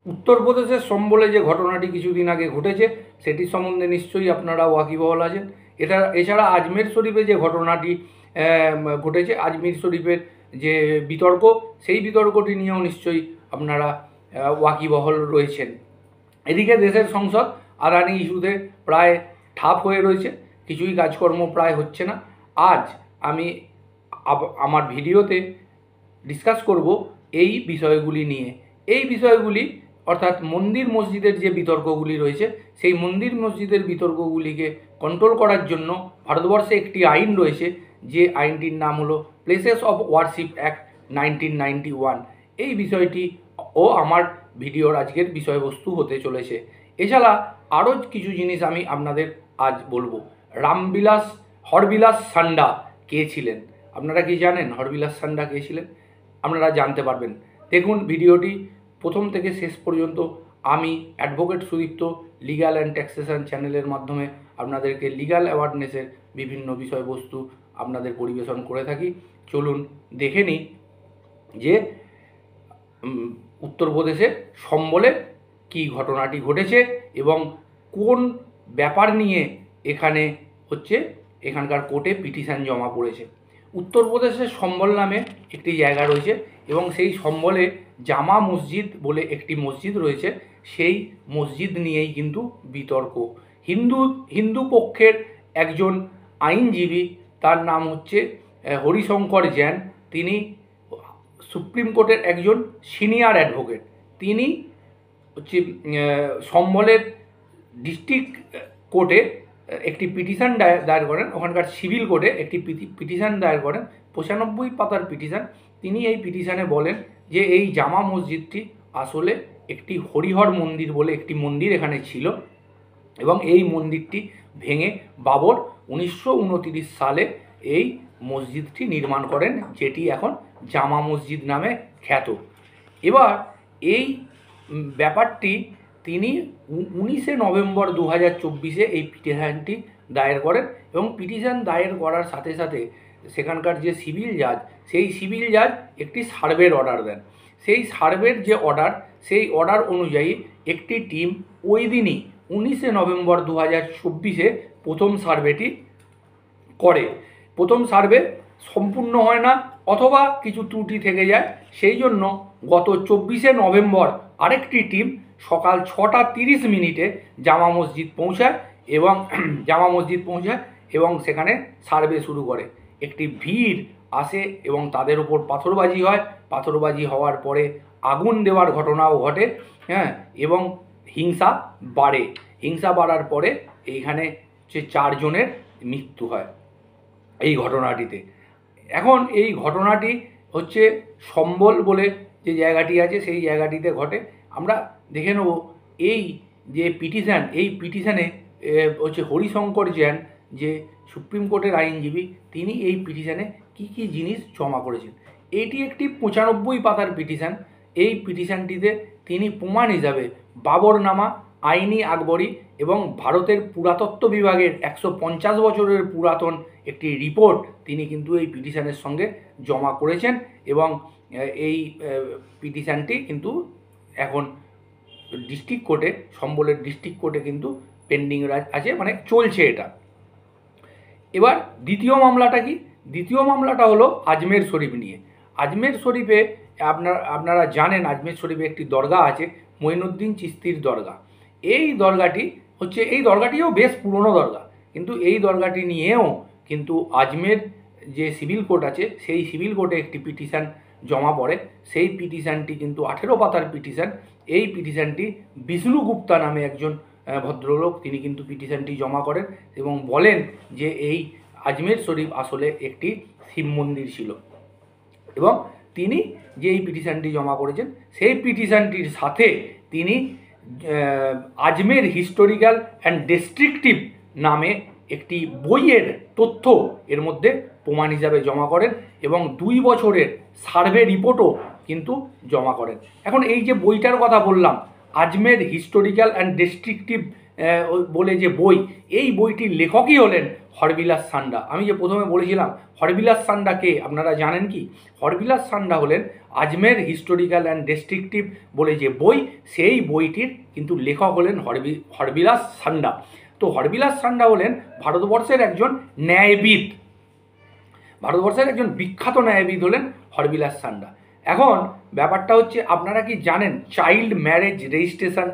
উত্তরপ্রদেশের সম্বলে যে ঘটনাটি কিছুদিন আগে ঘটেছে সেটি সম্বন্ধে নিশ্চয়ই আপনারা ওয়াকিবহাল আছেন। এছাড়া আজমের শরীফে যে ঘটনাটি ঘটেছে, আজমির শরীফের যে বিতর্ক, সেই বিতর্কটি নিয়েও নিশ্চয়ই আপনারা ওয়াকিবহাল রয়েছেন। এদিকে দেশের সংসদ আদানি ইস্যুতে প্রায় ঠাপ হয়ে রয়েছে, কিছুই কাজকর্ম প্রায় হচ্ছে না। আজ আমি আমার ভিডিওতে ডিসকাস করব এই বিষয়গুলি নিয়ে। এই বিষয়গুলি অর্থাৎ মন্দির মসজিদের যে বিতর্কগুলি রয়েছে, সেই মন্দির মসজিদের বিতর্কগুলিকে কন্ট্রোল করার জন্য ভারতবর্ষে একটি আইন রয়েছে, যে আইনটির নাম হলো প্লেসেস অফ ওয়ারশিপ অ্যাক্ট 1991। এই বিষয়টি ও আমার ভিডিওর আজকের বিষয়বস্তু হতে চলেছে। এছাড়া আরও কিছু জিনিস আমি আপনাদের আজ বলবো। হরবিলাস সান্ডা কে ছিলেন? আপনারা কি জানেন হরবিলাস সান্ডা কে ছিলেন? আপনারা জানতে পারবেন। দেখুন ভিডিওটি প্রথম থেকে শেষ পর্যন্ত। আমি advocate Sudipta legal and taxation চ্যানেলের মাধ্যমে আপনাদেরকে লিগ্যাল অ্যাওয়ারনেসের বিভিন্ন বিষয়বস্তু আপনাদের পরিবেশন করে থাকি। চলুন দেখে নিই যে উত্তরপ্রদেশে সম্বলে কি ঘটনাটি ঘটেছে এবং কোন ব্যাপার নিয়ে এখানকার কোর্টে পিটিশন জমা পড়েছে। উত্তরপ্রদেশের সম্বল নামে একটি জায়গা রয়েছে এবং সেই সম্বলে জামা মসজিদ বলে একটি মসজিদ রয়েছে। সেই মসজিদ নিয়েই কিন্তু বিতর্ক। হিন্দু পক্ষের একজন আইনজীবী, তার নাম হচ্ছে হরিশঙ্কর জ্যান। তিনি সুপ্রিম কোর্টের একজন সিনিয়র অ্যাডভোকেট। তিনি সম্বলের ডিস্ট্রিক্ট কোর্টে একটি পিটিশন দায়ের করেন, ওখানকার সিভিল কোর্টে একটি পিটিশন দায়ের করেন, 95 পাতার পিটিশন। তিনি এই পিটিশনে বলেন যে এই জামা মসজিদটি আসলে একটি হরিহর মন্দির বলে একটি মন্দির এখানে ছিল এবং এই মন্দিরটি ভেঙে বাবর 1929 সালে এই মসজিদটি নির্মাণ করেন, যেটি এখন জামা মসজিদ নামে খ্যাত। এবার এই ব্যাপারটি তিনি 19 নভেম্বর 2024 এই পিটিশনটি দায়ের করেন এবং পিটিশন দায়ের করার সাথে সাথে সেখানকার যে সিভিল জাজ, সেই সিভিল জাজ একটি সার্ভের অর্ডার দেন। সেই সার্ভের যে অর্ডার, সেই অর্ডার অনুযায়ী একটি টিম ওই দিনই 19 নভেম্বর 2024 প্রথম সার্ভেটি করে। প্রথম সার্ভে সম্পূর্ণ হয় না অথবা কিছু ত্রুটি থেকে যায়, সেই জন্য গত 24 নভেম্বর আরেকটি টিম সকাল 6:30 জামা মসজিদ পৌঁছায় এবং সেখানে সার্ভে শুরু করে। একটি ভিড় আসে এবং তাদের উপর পাথরবাজি হয়। পাথরবাজি হওয়ার পরে আগুন দেওয়ার ঘটনাও ঘটে, এবং হিংসা বাড়ার পরে এইখানে 4 জনের মৃত্যু হয় এই ঘটনাটিতে। এখন এই ঘটনাটি হচ্ছে সম্বল বলে যে জায়গাটি আছে, সেই জায়গাটিতে ঘটে। আমরা দেখে নেব এই যে পিটিশন, এই পিটিশনে হরিশঙ্কর জ্যান যে সুপ্রিম কোর্টের আইনজীবী, তিনি এই পিটিশনে কি কি জিনিস জমা করেছেন। এটি একটি 95 পাতার পিটিশন। এই পিটিশনটিতে তিনি প্রমাণ হিসাবে বাবরনামা, আইনি আকবরী এবং ভারতের পুরাতত্ত্ব বিভাগের 150 বছরের পুরাতন একটি রিপোর্ট তিনি কিন্তু এই পিটিশনের সঙ্গে জমা করেছেন এবং এই পিটিশনটি কিন্তু এখন ডিস্ট্রিক্ট কোর্টে, সম্বলের ডিস্ট্রিক্ট কোর্টে কিন্তু পেন্ডিং আছে, মানে চলছে এটা। এবার দ্বিতীয় মামলাটা কি? দ্বিতীয় মামলাটা হলো আজমের শরীফ নিয়ে। আজমের শরীফে আপনারা জানেন আজমের শরীফে একটি দরগা আছে, মঈনুদ্দিন চিশতির দরগা। এই দরগাটিও বেশ পুরনো দরগা, কিন্তু এই দরগাটি নিয়েও কিন্তু আজমের যে সিভিল কোর্ট আছে, সেই সিভিল কোর্টে একটি পিটিশন জমা পড়ে। সেই পিটিশনটি কিন্তু 18 পাতার পিটিশন। এই পিটিশনটি বিষ্ণু গুপ্তা নামে একজন ভদ্রলোক, তিনি কিন্তু পিটিশনটি জমা করেন এবং বলেন যে এই আজমের শরীফ আসলে একটি শিব মন্দির ছিল। এবং তিনি যে এই পিটিশনটি জমা করেছেন, সেই পিটিশনটির সাথে তিনি আজমের হিস্টোরিক্যাল অ্যান্ড ডেসক্রিপটিভ নামে একটি বইয়ের তথ্য এর মধ্যে প্রমাণ হিসাবে জমা করেন এবং 2 বছরের সার্ভে রিপোর্টও কিন্তু জমা করেন। এখন এই যে বইটার কথা বললাম, আজমের হিস্টোরিক্যাল অ্যান্ড ডেসক্রিপটিভ বলে যে বই, এই বইটির লেখকই হলেন হরবিলাস সান্ডা। আমি যে প্রথমে বলেছিলাম হরবিলাস সান্ডা কে, আপনারা জানেন কি? হরবিলাস সান্ডা হলেন আজমের হিস্টোরিক্যাল অ্যান্ড ডেসক্রিপটিভ বলে যে বই, সেই বইটির কিন্তু লেখক হলেন হরবিলাস সান্ডা। তো হরবিলাস সান্ডা হলেন ভারতবর্ষের একজন ন্যায়বিদ, ভারতবর্ষের একজন বিখ্যাত ন্যায়বিদ হলেন হরবিলাস সান্ডা। এখন ব্যাপারটা হচ্ছে, আপনারা কি জানেন চাইল্ড ম্যারেজ রেজিস্ট্রেশন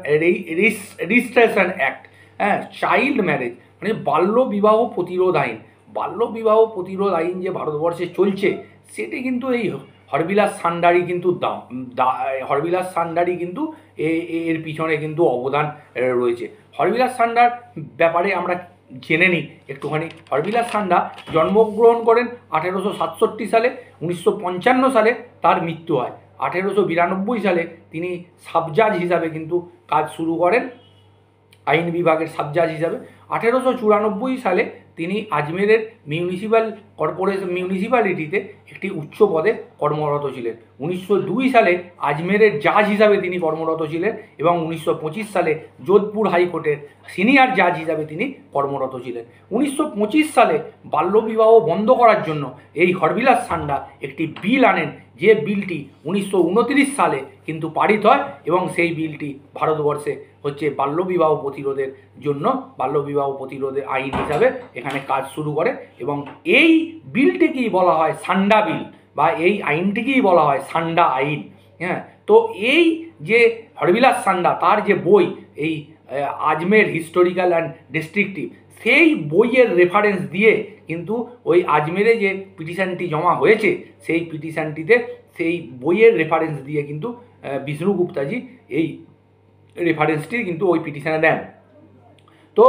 অ্যাক্ট? হ্যাঁ, চাইল্ড ম্যারেজ মানে বাল্য বিবাহ প্রতিরোধ আইন, বাল্য বিবাহ প্রতিরোধ আইন যে ভারতবর্ষে চলছে, সেটি কিন্তু এই হরবিলাস সান্ডারই কিন্তু হরবিলাস সান্ডারই কিন্তু এর পিছনে কিন্তু অবদান রয়েছে। হরবিলাস সান্ডার ব্যাপারে আমরা জেনে নিই একটুখানি। হরবিলাস সান্ডা জন্মগ্রহণ করেন 1867 সালে। 1955 সালে তার মৃত্যু হয়। 1892 সালে তিনি সাবজাজ হিসাবে কিন্তু কাজ শুরু করেন, আইন বিভাগের সাবজাজ হিসাবে। 1894 সালে তিনি আজমেরের মিউনিসিপ্যালিটিতে একটি উচ্চ পদে কর্মরত ছিলেন। 1902 সালে আজমেরের জাজ হিসাবে তিনি কর্মরত ছিলেন এবং 1925 সালে যোধপুর হাইকোর্টের সিনিয়র জাজ হিসাবে তিনি কর্মরত ছিলেন। 1925 সালে বাল্যবিবাহ বন্ধ করার জন্য এই হরবিলাস সান্ডা একটি বিল আনেন, যে বিলটি 1929 সালে কিন্তু পারিত হয় এবং সেই বিলটি ভারতবর্ষে হচ্ছে বাল্যবিবাহ প্রতিরোধের জন্য, বাল্যবিবাহ প্রতিরোধের আইন হিসাবে এখানে কাজ শুরু করে। এবং এই বিলটিকেই বলা হয় সান্ডা বিল, বা এই আইনটিকেই বলা হয় সান্ডা আইন। হ্যাঁ, তো এই যে হরবিলাস সান্ডা, তার যে বই এই আজমের হিস্টোরিক্যাল অ্যান্ড ডেসক্রিপটিভ, সেই বইয়ের রেফারেন্স দিয়ে কিন্তু ওই আজমেরে যে পিটিশনটি জমা হয়েছে, সেই পিটিশনটিতে সেই বইয়ের রেফারেন্স দিয়ে কিন্তু বিষ্ণু গুপ্তাজি এই রেফারেন্সটি কিন্তু ওই পিটিশনে দেন। তো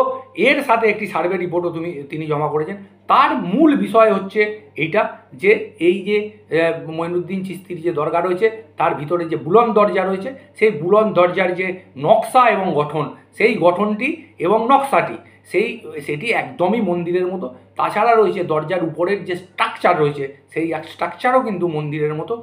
এর সাথে একটি সার্ভে রিপোর্টও তিনি জমা করেছেন। তার মূল বিষয় হচ্ছে এইটা, যে এই যে মঈনুদ্দিন চিশতির যে দরগা রয়েছে, তার ভিতরে যে বুলন্দ দরজা রয়েছে, সেই বুলন্দ দরজার যে নকশা এবং গঠন, সেই গঠনটি এবং নকশাটি সেটি একদমই মন্দিরের মতো। তাছাড়া রয়েছে দরজার উপরের যে স্ট্রাকচার রয়েছে, সেই স্ট্রাকচারও কিন্তু মন্দিরের মতো।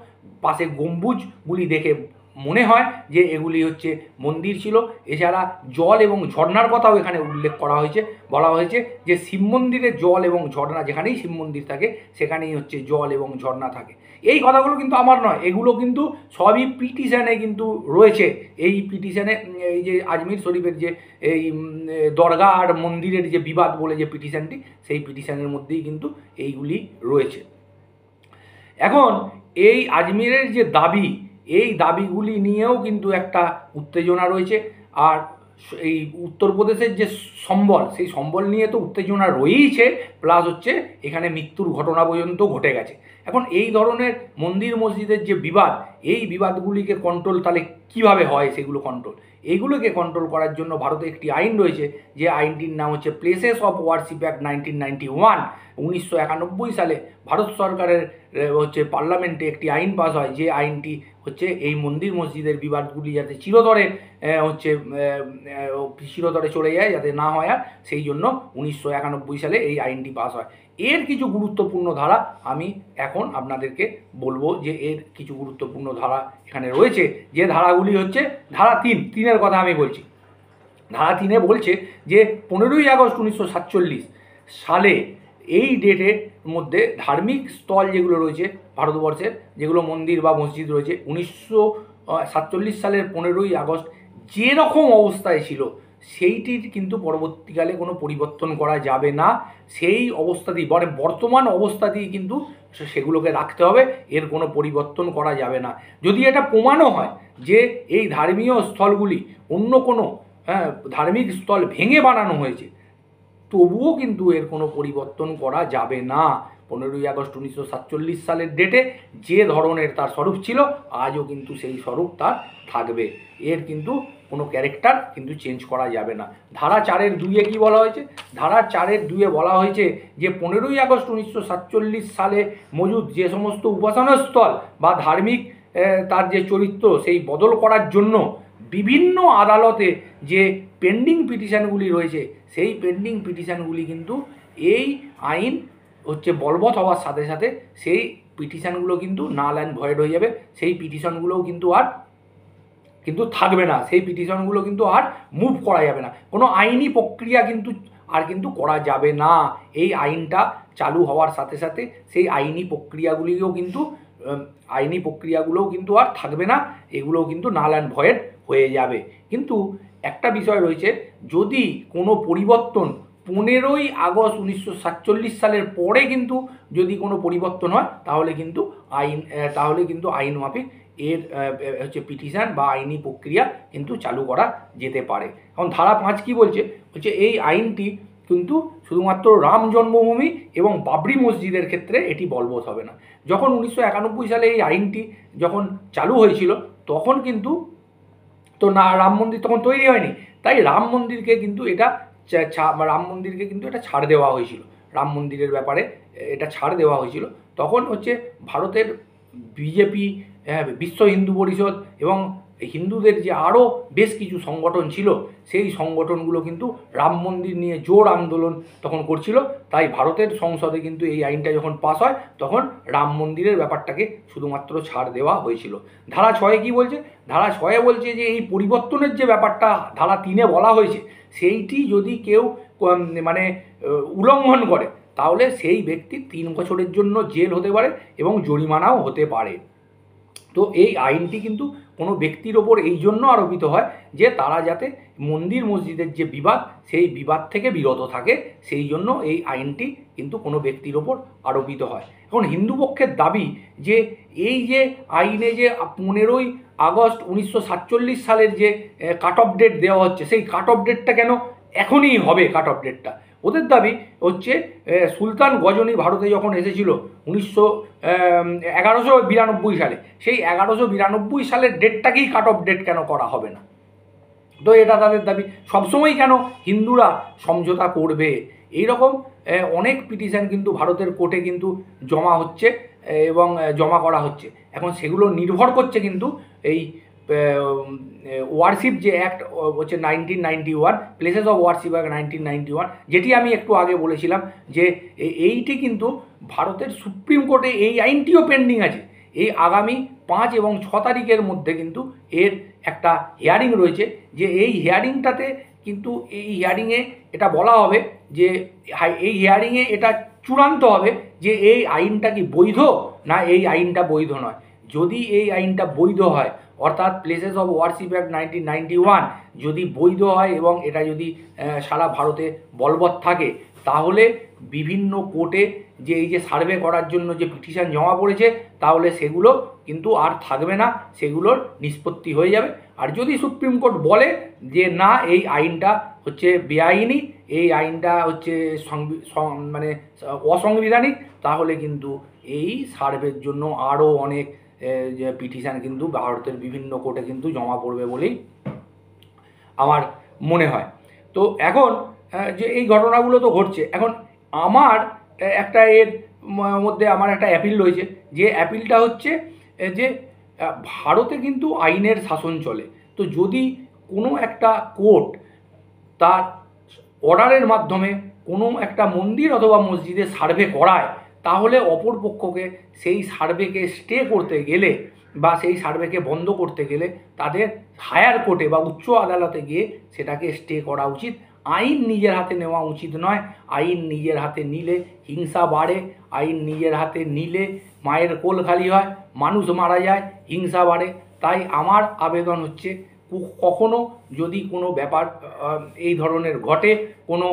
পাশে গম্বুজগুলি দেখে মনে হয় যে এগুলি হচ্ছে মন্দির ছিল। এছাড়া জল এবং ঝর্ণার কথাও এখানে উল্লেখ করা হয়েছে, বলা হয়েছে যে শিব মন্দিরে জল এবং ঝর্ণা, যেখানেই শিব মন্দির থাকে সেখানেই হচ্ছে জল এবং ঝর্ণা থাকে। এই কথাগুলো কিন্তু আমার নয়, এগুলো কিন্তু সবই পিটিশনে কিন্তু রয়েছে। এই পিটিশনে এই যে আজমির শরীফের যে এই দরগা আর মন্দিরের যে বিবাদ বলে যে পিটিশনটি, সেই পিটিশনের মধ্যেই কিন্তু এইগুলি রয়েছে। এখন এই আজমিরের যে দাবি, এই দাবিগুলি নিয়েও কিন্তু একটা উত্তেজনা রয়েছে। আর এই উত্তরপ্রদেশের যে সম্বল, সেই সম্বল নিয়ে তো উত্তেজনা রয়েইছে, প্লাস হচ্ছে এখানে মৃত্যুর ঘটনা পর্যন্ত ঘটে গেছে। এখন এই ধরনের মন্দির মসজিদের যে বিবাদ, এই বিবাদগুলিকে কন্ট্রোল তাহলে কীভাবে হয়? সেগুলো কন্ট্রোল, এইগুলোকে কন্ট্রোল করার জন্য ভারতে একটি আইন রয়েছে, যে আইনটির নাম হচ্ছে প্লেসেস অফ ওয়ারশিপ অ্যাক্ট 1991। 1991 সালে ভারত সরকারের হচ্ছে পার্লামেন্টে একটি আইন পাস হয়, যে আইনটি হচ্ছে এই মন্দির মসজিদের বিবাদগুলি যাতে চিরতরে চিরতরে চলে যায়, যাতে না হয় আর, সেই জন্য 1991 সালে এই আইনটি পাস হয়। এর কিছু গুরুত্বপূর্ণ ধারা আমি এখন আপনাদেরকে বলবো, যে এর কিছু গুরুত্বপূর্ণ ধারা এখানে রয়েছে। যে ধারাগুলি হচ্ছে ধারা 3-3-এর কথা আমি বলছি। ধারা 3-এ বলছে যে 15ই আগস্ট 1947 সালে এই ডেটের মধ্যে ধার্মিক স্থল যেগুলো রয়েছে ভারতবর্ষের, যেগুলো মন্দির বা মসজিদ রয়েছে, 1947 সালের 15ই আগস্ট যেরকম অবস্থায় ছিল, সেইটির কিন্তু পরবর্তীকালে কোনো পরিবর্তন করা যাবে না। সেই অবস্থাতেই, বর্তমান অবস্থাতেই কিন্তু সেগুলোকে রাখতে হবে, এর কোনো পরিবর্তন করা যাবে না। যদি এটা প্রমাণও হয় যে এই ধর্মীয় স্থলগুলি অন্য কোনো ধার্মিক স্থল ভেঙে বানানো হয়েছে, তবুও কিন্তু এর কোনো পরিবর্তন করা যাবে না। 15ই আগস্ট 1947 সালের ডেটে যে ধরনের তার স্বরূপ ছিল, আজও কিন্তু সেই স্বরূপ তার থাকবে। এর কিন্তু কোনো ক্যারেক্টার কিন্তু চেঞ্জ করা যাবে না। ধারা 4-এর 2-এ কী বলা হয়েছে? ধারা 4-এর 2-এ বলা হয়েছে যে 15ই আগস্ট 1947 সালে মজুদ যে সমস্ত উপাসনাস্থল বা ধার্মিক তার যে চরিত্র, সেই বদল করার জন্য বিভিন্ন আদালতে যে পেন্ডিং পিটিশনগুলি রয়েছে, সেই পেন্ডিং পিটিশনগুলি কিন্তু এই আইন হচ্ছে বলবৎ হওয়ার সাথে সাথে সেই পিটিশনগুলো কিন্তু নাল অ্যান্ড ভয়েড হয়ে যাবে। সেই পিটিশনগুলোও কিন্তু আর কিন্তু থাকবে না, সেই পিটিশনগুলো কিন্তু আর মুভ করা যাবে না, কোনো আইনি প্রক্রিয়া কিন্তু আর কিন্তু করা যাবে না। এই আইনটা চালু হওয়ার সাথে সাথে সেই আইনি প্রক্রিয়াগুলোও কিন্তু আর থাকবে না, এগুলোও কিন্তু নাল অ্যান্ড ভয়েড হয়ে যাবে। কিন্তু একটা বিষয় রয়েছে, যদি কোনো পরিবর্তন 15ই আগস্ট 1947 সালের পরে কিন্তু যদি কোনো পরিবর্তন হয়, তাহলে কিন্তু আইন মাফিক এর হচ্ছে পিটিশন বা আইনি প্রক্রিয়া কিন্তু চালু করা যেতে পারে। এখন ধারা 5 কী বলছে, এই আইনটি কিন্তু শুধুমাত্র রাম জন্মভূমি এবং বাবরি মসজিদের ক্ষেত্রে এটি বলবৎ হবে না। যখন 1991 সালে এই আইনটি যখন চালু হয়েছিল, তখন কিন্তু রাম মন্দির তখন তৈরি হয়নি, তাই রাম মন্দিরকে কিন্তু এটা ছাড় দেওয়া হয়েছিল। রাম মন্দিরের ব্যাপারে এটা ছাড় দেওয়া হয়েছিল। তখন ভারতের বিজেপি, বিশ্ব হিন্দু পরিষদ এবং হিন্দুদের যে আরও বেশ কিছু সংগঠন ছিল, সেই সংগঠনগুলো কিন্তু রাম মন্দির নিয়ে জোর আন্দোলন তখন করছিল। তাই ভারতের সংসদে কিন্তু এই আইনটা যখন পাস হয়, তখন রাম মন্দিরের ব্যাপারটাকে শুধুমাত্র ছাড় দেওয়া হয়েছিল। ধারা 6 কী বলছে? ধারা 6 বলছে যে এই পরিবর্তনের যে ব্যাপারটা ধারা 3 বলা হয়েছে, সেইটি যদি কেউ উল্লঙ্ঘন করে, তাহলে সেই ব্যক্তির 3 বছরের জন্য জেল হতে পারে এবং জরিমানাও হতে পারে। তো এই আইনটি কিন্তু কোনো ব্যক্তির ওপর এই জন্য আরোপিত হয় যে তারা যাতে মন্দির মসজিদের যে বিবাদ, সেই বিবাদ থেকে বিরত থাকে, সেই জন্য এই আইনটি কিন্তু কোনো ব্যক্তির ওপর আরোপিত হয়। এখন হিন্দু পক্ষের দাবি যে এই যে আইনে যে 15ই আগস্ট 1947 সালের যে কাট অফ ডেট দেওয়া হচ্ছে, সেই কাট অফ ডেটটা কেন এখনই হবে? কাট অফ ডেটটা ওদের দাবি সুলতান গজনী ভারতে যখন এসেছিল 1192 সালে, সেই 1192 সালের ডেটটাকেই কাট অফ ডেট কেন করা হবে না? তো এটা তাদের দাবি। সবসময় কেন হিন্দুরা সমঝোতা করবে? এইরকম অনেক পিটিশন কিন্তু ভারতের কোর্টে কিন্তু জমা হচ্ছে এবং জমা করা হচ্ছে। এখন সেগুলো নির্ভর করছে কিন্তু এই ওয়ারশিপ যে act 1991, places of warship act 1991, যেটি আমি একটু আগে বলেছিলাম যে এইটি কিন্তু ভারতের সুপ্রিম কোর্টে এই আইনটিও পেন্ডিং আছে। এই আগামী 5 এবং 6 তারিখের মধ্যে কিন্তু এর একটা হিয়ারিং রয়েছে, যে এই হিয়ারিংটাতে কিন্তু এই হিয়ারিংয়ে এটা বলা হবে যে এই হিয়ারিংয়ে এটা চূড়ান্ত হবে যে এই আইনটা কি বৈধ না এই আইনটা বৈধ নয়। যদি এই আইনটা বৈধ হয়, অর্থাৎ প্লেসেস অফ ওয়ারশিপ অ্যাক্ট 1991 যদি বৈধ হয় এবং এটা যদি সারা ভারতে বলবৎ থাকে, তাহলে বিভিন্ন কোর্টে যে এই যে সার্ভে করার জন্য যে পিটিশন জমা পড়েছে, তাহলে সেগুলো কিন্তু আর থাকবে না, সেগুলোর নিষ্পত্তি হয়ে যাবে। আর যদি সুপ্রিম কোর্ট বলে যে না, এই আইনটা বেআইনি, এই আইনটা অসাংবিধানিক, তাহলে কিন্তু এই সার্ভের জন্য আরও অনেক পিটিশন কিন্তু ভারতের বিভিন্ন কোর্টে কিন্তু জমা পড়বে বলেই আমার মনে হয়। তো এখন যে এই ঘটনাগুলো তো ঘটছে, এখন আমার একটা মধ্যে আমার একটা অ্যাপিল রয়েছে, যে অ্যাপিলটা যে ভারতে কিন্তু আইনের শাসন চলে। তো যদি কোনো একটা কোর্ট তার অর্ডারের মাধ্যমে কোনো একটা মন্দির অথবা মসজিদে সার্ভে করায়, তাহলে অপর পক্ষকে সেই সার্ভেকে স্টে করতে গেলে বা সেই সার্ভেকে বন্ধ করতে গেলে তাদের হায়ার কোর্টে বা উচ্চ আদালতে গিয়ে সেটাকে স্টে করা উচিত। আইন নিজের হাতে নেওয়া উচিত নয়। আইন নিজের হাতে নিলে হিংসা বাড়ে, আইন নিজের হাতে নিলে মায়ের কোল খালি হয়, মানুষ মারা যায়, হিংসা বাড়ে। তাই আমার আবেদন কখনো যদি কোনো ব্যাপার এই ধরনের ঘটে, কোনো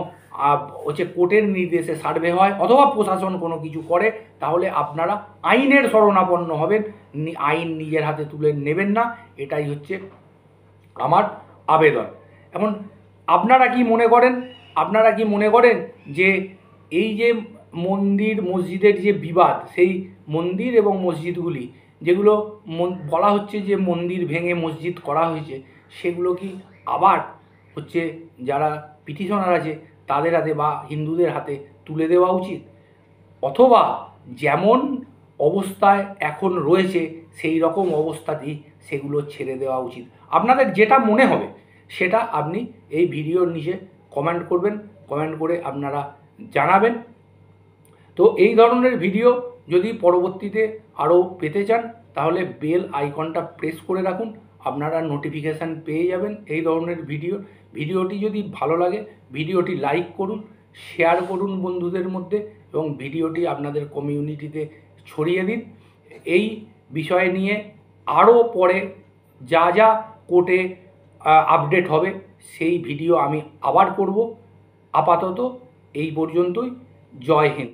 কোর্টের নির্দেশে সার্ভে হয় অথবা প্রশাসন কোনো কিছু করে, তাহলে আপনারা আইনের শরণাপন্ন হবেন, আইন নিজের হাতে তুলে নেবেন না। এটাই আমার আবেদন। এখন আপনারা কি মনে করেন? আপনারা কি মনে করেন যে এই যে মন্দির মসজিদের যে বিবাদ, সেই মন্দির এবং মসজিদগুলি যেগুলো বলা হচ্ছে যে মন্দির ভেঙে মসজিদ করা হয়েছে, সেগুলো কি আবার যারা পিটিশনার আছে তাদের হাতে বা হিন্দুদের হাতে তুলে দেওয়া উচিত, অথবা যেমন অবস্থায় এখন রয়েছে সেই রকম অবস্থাতেই সেগুলো ছেড়ে দেওয়া উচিত? আপনাদের যেটা মনে হবে সেটা আপনি এই ভিডিওর নিচে কমেন্ট করবেন, কমেন্ট করে আপনারা জানাবেন। তো এই ধরনের ভিডিও যদি পরবর্তীতে আরও পেতে চান, তাহলে বেল আইকনটা প্রেস করে রাখুন আপনারা নোটিফিকেশান পেয়ে যাবেন এই ধরনের ভিডিওটি যদি ভালো লাগে ভিডিওটি লাইক করুন, শেয়ার করুন বন্ধুদের মধ্যে এবং ভিডিওটি আপনাদের কমিউনিটিতে ছড়িয়ে দিন। এই বিষয় নিয়ে আরও পরে যা যা কোর্টে আপডেট হবে সেই ভিডিও আমি আবার করব। আপাতত এই পর্যন্তই। জয় হিন্দ।